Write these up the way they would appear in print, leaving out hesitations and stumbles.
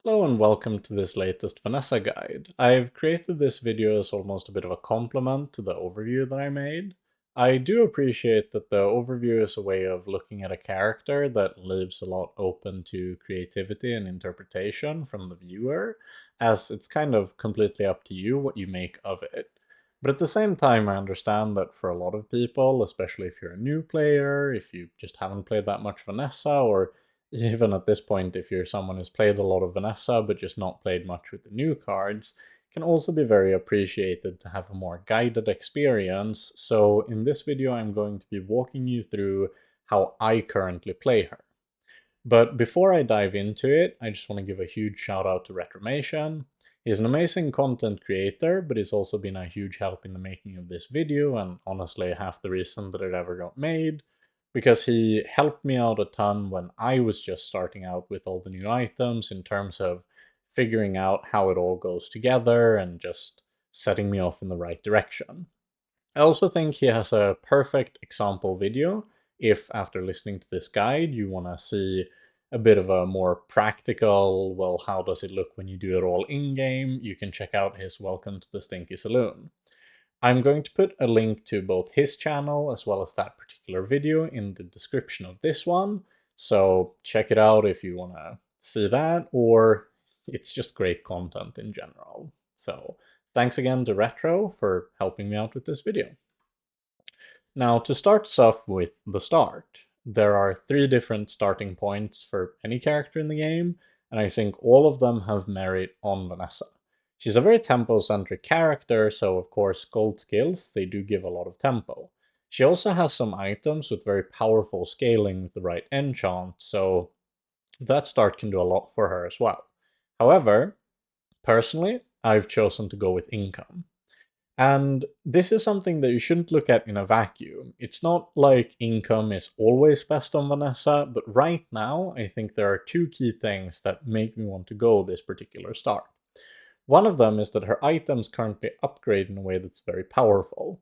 Hello and welcome to this latest Vanessa guide. I've created this video as almost a bit of a complement to the overview that I made. I do appreciate that the overview is a way of looking at a character that leaves a lot open to creativity and interpretation from the viewer, as it's kind of completely up to you what you make of it. But at the same time, I understand that for a lot of people, especially if you're a new player, if you just haven't played that much Vanessa, or even at this point, if you're someone who's played a lot of Vanessa but just not played much with the new cards, it can also be very appreciated to have a more guided experience. So in this video, I'm going to be walking you through how I currently play her. But before I dive into it, I just want to give a huge shout out to Retromation. He's an amazing content creator, but he's also been a huge help in the making of this video, and honestly half the reason that it ever got made, because he helped me out a ton when I was just starting out with all the new items in terms of figuring out how it all goes together and just setting me off in the right direction. I also think he has a perfect example video if after listening to this guide you want to see a bit of a more practical, well, how does it look when you do it all in-game, you can check out his Welcome to the Stinky Saloon. I'm going to put a link to both his channel as well as that particular video in the description of this one, so check it out if you want to see that, or it's just great content in general. So thanks again to Retro for helping me out with this video. Now, to start us off with the start, there are 3 different starting points for any character in the game, and I think all of them have merit on Vanessa. She's a very tempo-centric character, so of course gold skills, they do give a lot of tempo. She also has some items with very powerful scaling with the right enchant, so that start can do a lot for her as well. However, personally, I've chosen to go with income. And this is something that you shouldn't look at in a vacuum. It's not like income is always best on Vanessa, but right now I think there are 2 key things that make me want to go this particular start. One of them is that her items currently upgrade in a way that's very powerful.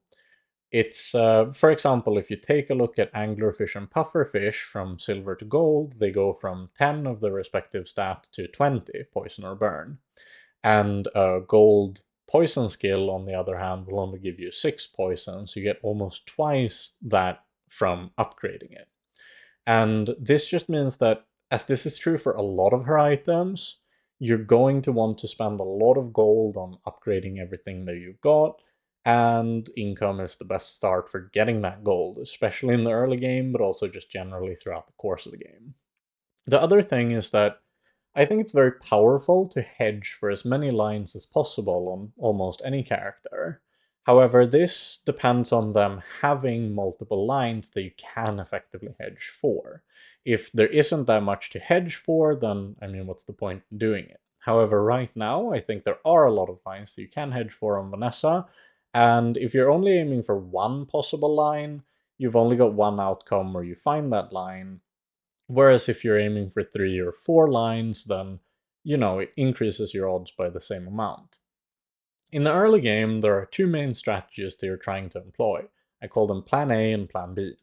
It's, for example, if you take a look at anglerfish and pufferfish from silver to gold, they go from 10 of the respective stat to 20, poison or burn. And a gold poison skill, on the other hand, will only give you 6 poison, so you get almost twice that from upgrading it. And this just means that, as this is true for a lot of her items, you're going to want to spend a lot of gold on upgrading everything that you've got, and income is the best start for getting that gold, especially in the early game, but also just generally throughout the course of the game. The other thing is that I think it's very powerful to hedge for as many lines as possible on almost any character. However, this depends on them having multiple lines that you can effectively hedge for. If there isn't that much to hedge for, then, I mean, what's the point in doing it? However, right now, I think there are a lot of lines that you can hedge for on Vanessa, and if you're only aiming for one possible line, you've only got one outcome where you find that line. Whereas if you're aiming for 3 or 4 lines, then, it increases your odds by the same amount. In the early game, there are 2 main strategies that you're trying to employ. I call them Plan A and Plan B.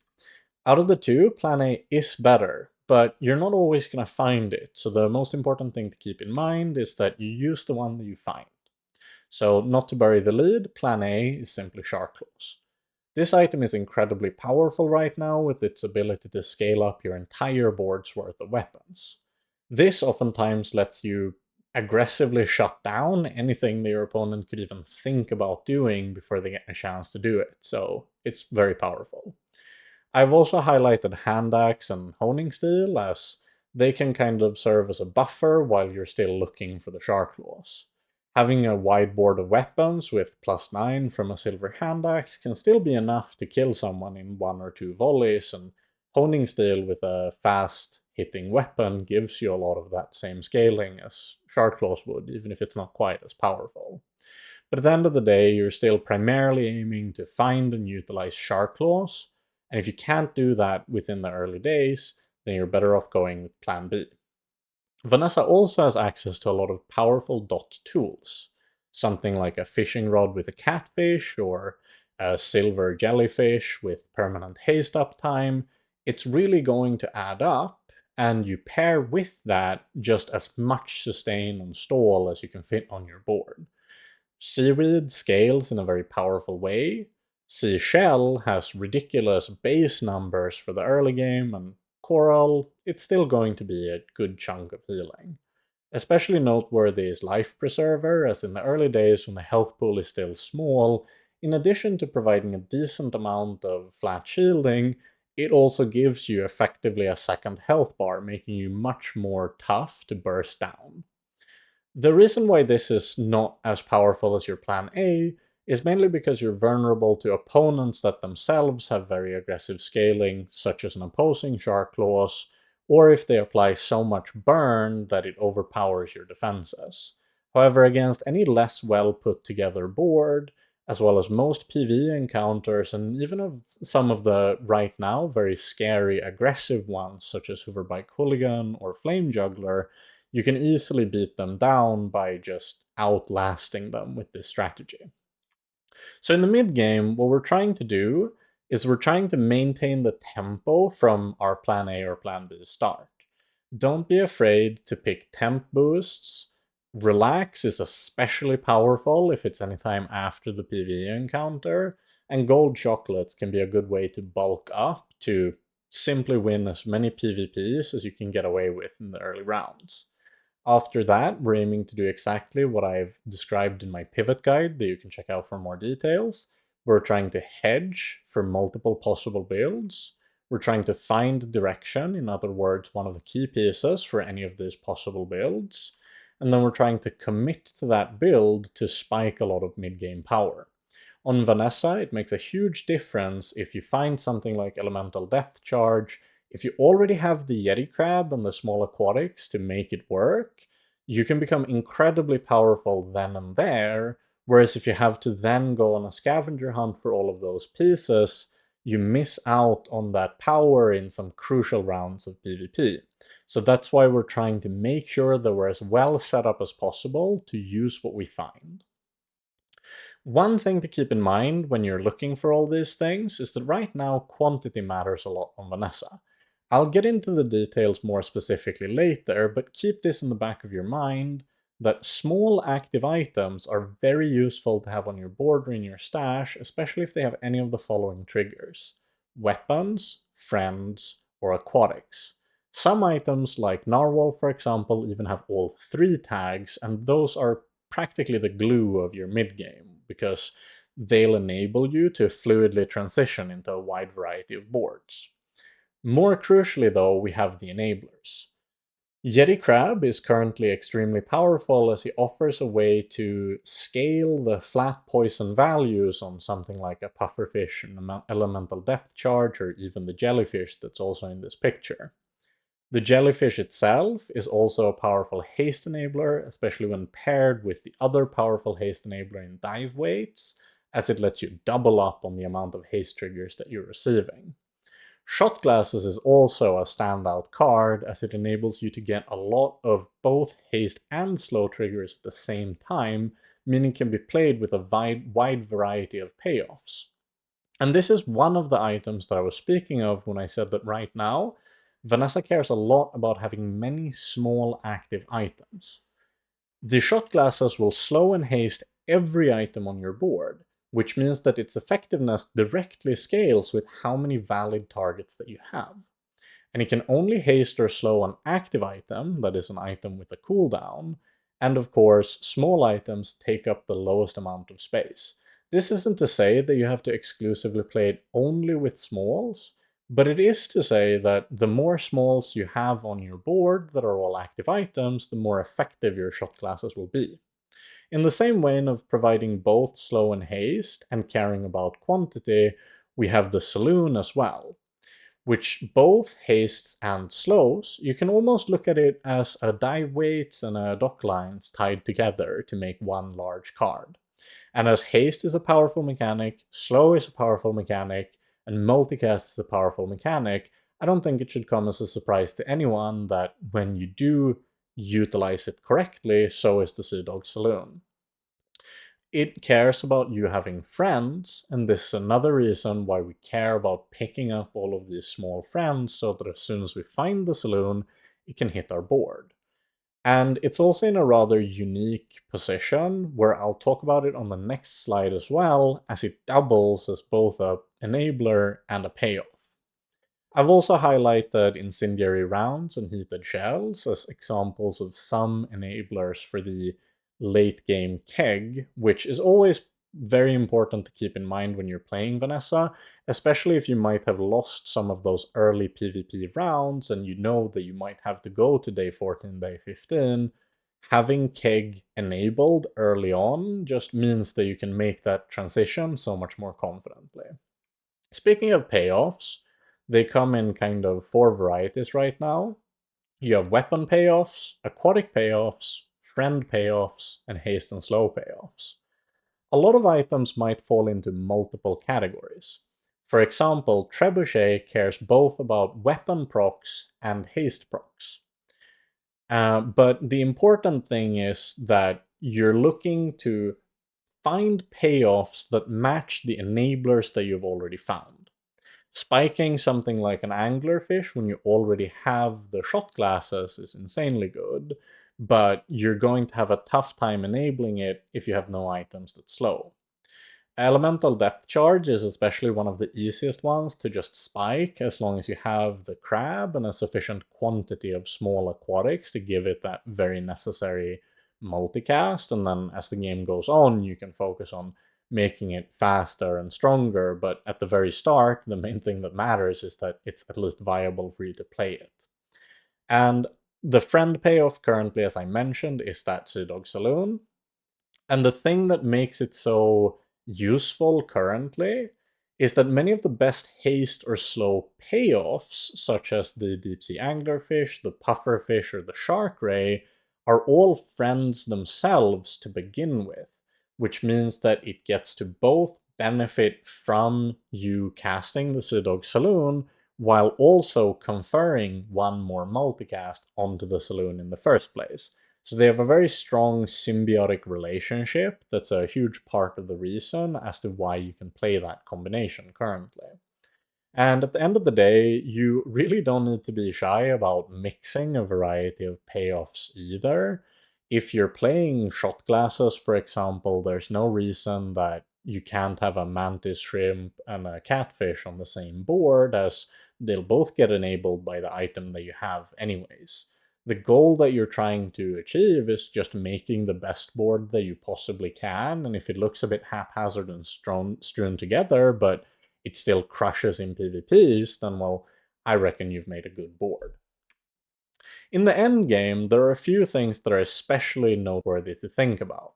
Out of the 2, Plan A is better, but you're not always going to find it, so the most important thing to keep in mind is that you use the one that you find. So, not to bury the lead, Plan A is simply Shark Claws. This item is incredibly powerful right now with its ability to scale up your entire board's worth of weapons. This oftentimes lets you aggressively shut down anything that your opponent could even think about doing before they get a chance to do it, so it's very powerful. I've also highlighted Hand Axe and Honing Steel, as they can kind of serve as a buffer while you're still looking for the Shark Claws. Having a wide board of weapons with +9 from a silver hand axe can still be enough to kill someone in 1 or 2 volleys, and Honing Steel with a fast hitting weapon gives you a lot of that same scaling as Shark Claws would, even if it's not quite as powerful. But at the end of the day, you're still primarily aiming to find and utilize Shark Claws, and if you can't do that within the early days, then you're better off going with Plan B. Vanessa also has access to a lot of powerful dot tools, something like a fishing rod with a catfish or a silver jellyfish with permanent haste uptime. It's really going to add up, and you pair with that just as much sustain and stall as you can fit on your board. Seaweed scales in a very powerful way. Seashell has ridiculous base numbers for the early game, and Coral, it's still going to be a good chunk of healing. Especially noteworthy is Life Preserver, as in the early days when the health pool is still small, in addition to providing a decent amount of flat shielding, it also gives you effectively a second health bar, making you much more tough to burst down. The reason why this is not as powerful as your plan A is mainly because you're vulnerable to opponents that themselves have very aggressive scaling, such as an opposing Shark Claws, or if they apply so much burn that it overpowers your defenses. However, against any less well put together board, as well as most PvE encounters, and even of some of the right now very scary aggressive ones, such as Hooverbike Hooligan or Flame Juggler, you can easily beat them down by just outlasting them with this strategy. So in the mid game, what we're trying to do is we're trying to maintain the tempo from our plan A or plan B start. Don't be afraid to pick temp boosts. Relax is especially powerful if it's anytime after the PvE encounter, and gold chocolates can be a good way to bulk up to simply win as many PvPs as you can get away with in the early rounds. After that, we're aiming to do exactly what I've described in my pivot guide that you can check out for more details. We're trying to hedge for multiple possible builds. We're trying to find direction, in other words, one of the key pieces for any of these possible builds. And then we're trying to commit to that build to spike a lot of mid-game power. On Vanessa, it makes a huge difference if you find something like Elemental Depth Charge. If you already have the Yeti Crab and the small aquatics to make it work, you can become incredibly powerful then and there, whereas if you have to then go on a scavenger hunt for all of those pieces, you miss out on that power in some crucial rounds of PvP. So that's why we're trying to make sure that we're as well set up as possible to use what we find. One thing to keep in mind when you're looking for all these things is that right now quantity matters a lot on Vanessa. I'll get into the details more specifically later, but keep this in the back of your mind that small active items are very useful to have on your board or in your stash, especially if they have any of the following triggers: weapons, friends, or aquatics. Some items, like Narwhal for example, even have all three tags, and those are practically the glue of your mid-game, because they'll enable you to fluidly transition into a wide variety of boards. More crucially though, we have the enablers. Yeti Crab is currently extremely powerful as he offers a way to scale the flat poison values on something like a pufferfish and elemental depth charge, or even the jellyfish that's also in this picture. The jellyfish itself is also a powerful haste enabler, especially when paired with the other powerful haste enabler in dive weights, as it lets you double up on the amount of haste triggers that you're receiving. Shot glasses is also a standout card, as it enables you to get a lot of both haste and slow triggers at the same time, meaning it can be played with a wide variety of payoffs. And this is one of the items that I was speaking of when I said that right now, Vanessa cares a lot about having many small active items. The shot glasses will slow and haste every item on your board, which means that its effectiveness directly scales with how many valid targets that you have. And it can only haste or slow an active item, that is an item with a cooldown, and of course, small items take up the lowest amount of space. This isn't to say that you have to exclusively play it only with smalls, but it is to say that the more smalls you have on your board that are all active items, the more effective your shot classes will be. In the same vein of providing both slow and haste and caring about quantity, we have the Saloon as well, which both hastes and slows. You can almost look at it as a dive weights and a dock lines tied together to make one large card. And as haste is a powerful mechanic, slow is a powerful mechanic, and multicast is a powerful mechanic, I don't think it should come as a surprise to anyone that when you do utilize it correctly, so is the Sea Dog Saloon. It cares about you having friends, and this is another reason why we care about picking up all of these small friends so that as soon as we find the saloon, it can hit our board. And it's also in a rather unique position where I'll talk about it on the next slide as well, as it doubles as both a enabler and a payoff. I've also highlighted incendiary rounds and heated shells as examples of some enablers for the late game keg, which is always very important to keep in mind when you're playing Vanessa, especially if you might have lost some of those early PvP rounds and you know that you might have to go to day 14, day 15. Having keg enabled early on just means that you can make that transition so much more confidently. Speaking of payoffs, they come in kind of four varieties right now. You have weapon payoffs, aquatic payoffs, friend payoffs, and haste and slow payoffs. A lot of items might fall into multiple categories. For example, Trebuchet cares both about weapon procs and haste procs. But the important thing is that you're looking to find payoffs that match the enablers that you've already found. Spiking something like an anglerfish when you already have the shot glasses is insanely good, but you're going to have a tough time enabling it if you have no items that slow. Elemental depth charge is especially one of the easiest ones to just spike as long as you have the crab and a sufficient quantity of small aquatics to give it that very necessary multicast, and then as the game goes on you can focus on making it faster and stronger, but at the very start the main thing that matters is that it's at least viable for you to play it. And the friend payoff currently, as I mentioned, is that Sea Dog Saloon. And the thing that makes it so useful currently is that many of the best haste or slow payoffs, such as the deep sea anglerfish, the pufferfish, or the shark ray, are all friends themselves to begin with, which means that it gets to both benefit from you casting the Sea Dog Saloon while also conferring one more multicast onto the saloon in the first place. So they have a very strong symbiotic relationship that's a huge part of the reason as to why you can play that combination currently. And at the end of the day, you really don't need to be shy about mixing a variety of payoffs either. If you're playing shot glasses, for example, there's no reason that you can't have a mantis shrimp and a catfish on the same board, as they'll both get enabled by the item that you have anyways. The goal that you're trying to achieve is just making the best board that you possibly can, and if it looks a bit haphazard and strewn together, but it still crushes in PvPs, then well, I reckon you've made a good board. In the end game, there are a few things that are especially noteworthy to think about.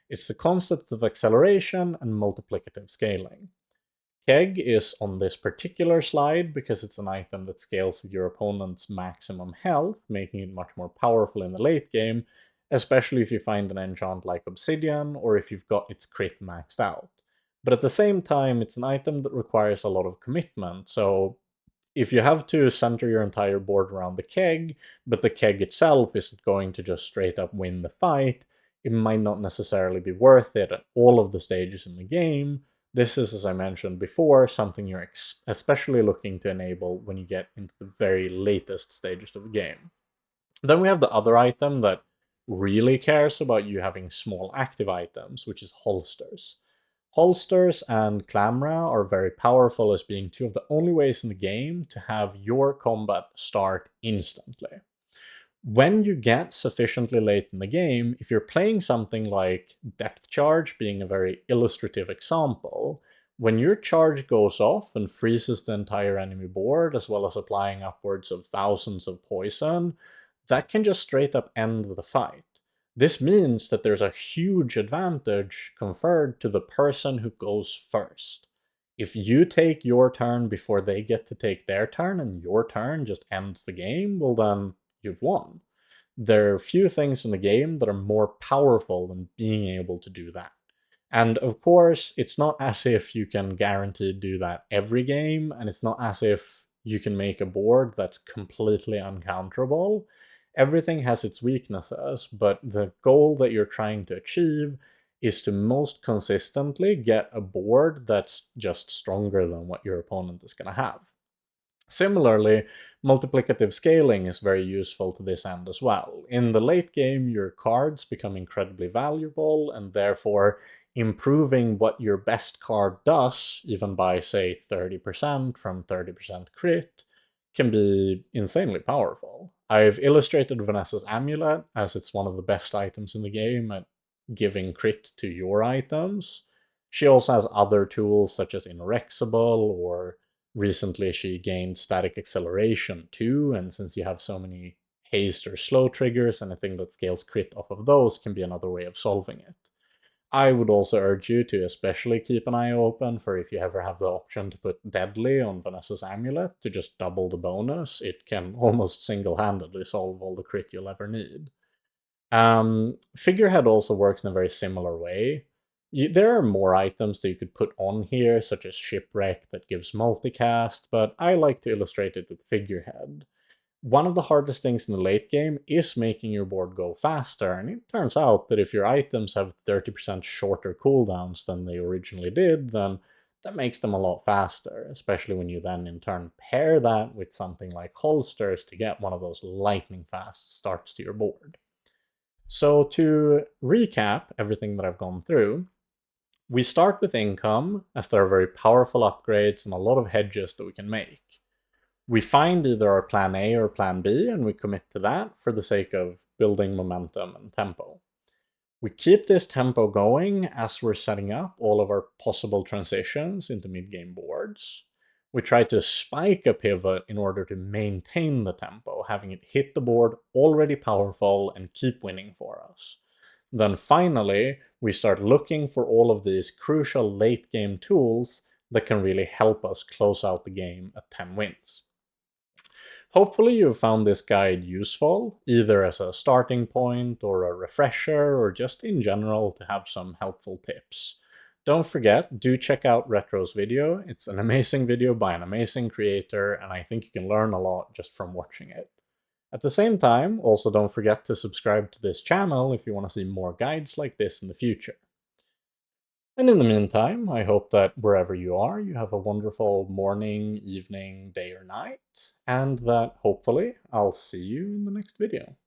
It's the concepts of acceleration and multiplicative scaling. Keg is on this particular slide because it's an item that scales with your opponent's maximum health, making it much more powerful in the late game, especially if you find an enchant like Obsidian or if you've got its crit maxed out. But at the same time, it's an item that requires a lot of commitment, so if you have to center your entire board around the keg, but the keg itself isn't going to just straight up win the fight, it might not necessarily be worth it at all of the stages in the game. This is, as I mentioned before, something you're especially looking to enable when you get into the very latest stages of the game. Then we have the other item that really cares about you having small active items, which is holsters. Holsters and Clamra are very powerful as being two of the only ways in the game to have your combat start instantly. When you get sufficiently late in the game, if you're playing something like Depth Charge being a very illustrative example, when your charge goes off and freezes the entire enemy board, as well as applying upwards of thousands of poison, that can just straight up end the fight. This means that there's a huge advantage conferred to the person who goes first. If you take your turn before they get to take their turn and your turn just ends the game, well then you've won. There are few things in the game that are more powerful than being able to do that. And of course, it's not as if you can guarantee do that every game, and it's not as if you can make a board that's completely uncounterable. Everything has its weaknesses, but the goal that you're trying to achieve is to most consistently get a board that's just stronger than what your opponent is going to have. Similarly, multiplicative scaling is very useful to this end as well. In the late game, your cards become incredibly valuable, and therefore improving what your best card does, even by, say, 30% from 30% crit, can be insanely powerful. I've illustrated Vanessa's amulet, as it's one of the best items in the game at giving crit to your items. She also has other tools such as Inrexible, or recently she gained static acceleration too, and since you have so many haste or slow triggers, anything that scales crit off of those can be another way of solving it. I would also urge you to especially keep an eye open for if you ever have the option to put Deadly on Vanessa's amulet to just double the bonus. It can almost single-handedly solve all the crit you'll ever need. Figurehead also works in a very similar way. There are more items that you could put on here, such as Shipwreck that gives multicast, but I like to illustrate it with Figurehead. One of the hardest things in the late game is making your board go faster, and it turns out that if your items have 30% shorter cooldowns than they originally did, then that makes them a lot faster, especially when you then in turn pair that with something like holsters to get one of those lightning fast starts to your board. So to recap everything that I've gone through, we start with income, as there are very powerful upgrades and a lot of hedges that we can make. We find either our plan A or plan B, and we commit to that for the sake of building momentum and tempo. We keep this tempo going as we're setting up all of our possible transitions into mid-game boards. We try to spike a pivot in order to maintain the tempo, having it hit the board already powerful and keep winning for us. Then finally, we start looking for all of these crucial late-game tools that can really help us close out the game at 10 wins. Hopefully you've found this guide useful, either as a starting point or a refresher, or just in general to have some helpful tips. Don't forget, do check out Retro's video. It's an amazing video by an amazing creator, and I think you can learn a lot just from watching it. At the same time, also don't forget to subscribe to this channel if you want to see more guides like this in the future. And in the meantime, I hope that wherever you are, you have a wonderful morning, evening, day, or night, and that hopefully I'll see you in the next video.